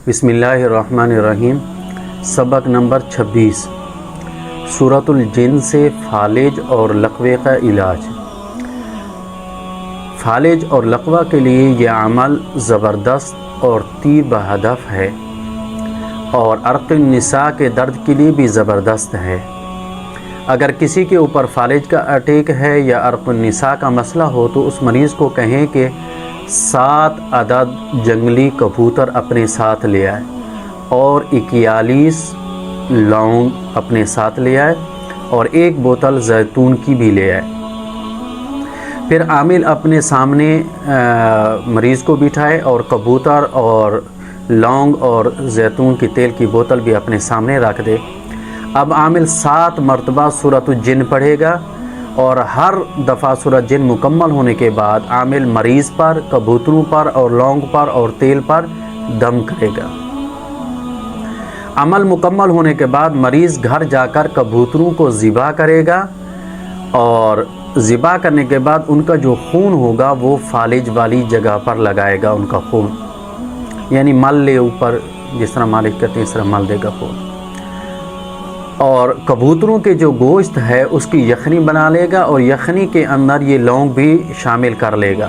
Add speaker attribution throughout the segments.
Speaker 1: بسم اللہ الرحمن الرحیم۔ سبق نمبر 26، سورۃ الجن سے فالج اور لقوے کا علاج۔ فالج اور لقوہ کے لیے یہ عمل زبردست اور تیر بہدف ہے، اور عرق النساء کے درد کے لیے بھی زبردست ہے۔ اگر کسی کے اوپر فالج کا اٹیک ہے یا عرق النساء کا مسئلہ ہو تو اس مریض کو کہیں کہ 7 عدد جنگلی کبوتر اپنے ساتھ لے آئے اور 41 لونگ اپنے ساتھ لے آئے اور 1 بوتل زیتون کی بھی لے آئے۔ پھر عامل اپنے سامنے مریض کو بٹھائے اور کبوتر اور لونگ اور زیتون کی تیل کی بوتل بھی اپنے سامنے رکھ دے۔ اب عامل 7 مرتبہ سورۃ الجن پڑھے گا، اور ہر دفعہ سورۃ جن مکمل ہونے کے بعد عامل مریض پر، کبوتروں پر اور لونگ پر اور تیل پر دم کرے گا۔ عمل مکمل ہونے کے بعد مریض گھر جا کر کبوتروں کو ذبح کرے گا، اور ذبح کرنے کے بعد ان کا جو خون ہوگا وہ فالج والی جگہ پر لگائے گا۔ ان کا خون یعنی مل لے اوپر، جس طرح مالک کہتے ہیں اس طرح مل دے گا خون، اور کبوتروں کے جو گوشت ہے اس کی یخنی بنا لے گا، اور یخنی کے اندر یہ لونگ بھی شامل کر لے گا۔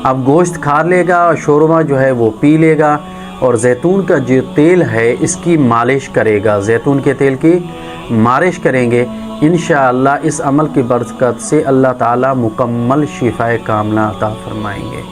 Speaker 1: اب گوشت کھا لے گا اور شوربہ جو ہے وہ پی لے گا، اور زیتون کا جو تیل ہے اس کی مالش کرے گا۔ زیتون کے تیل کی مالش کریں گے، انشاءاللہ اس عمل کی برکت سے اللہ تعالی مکمل شفائے کاملہ عطا فرمائیں گے۔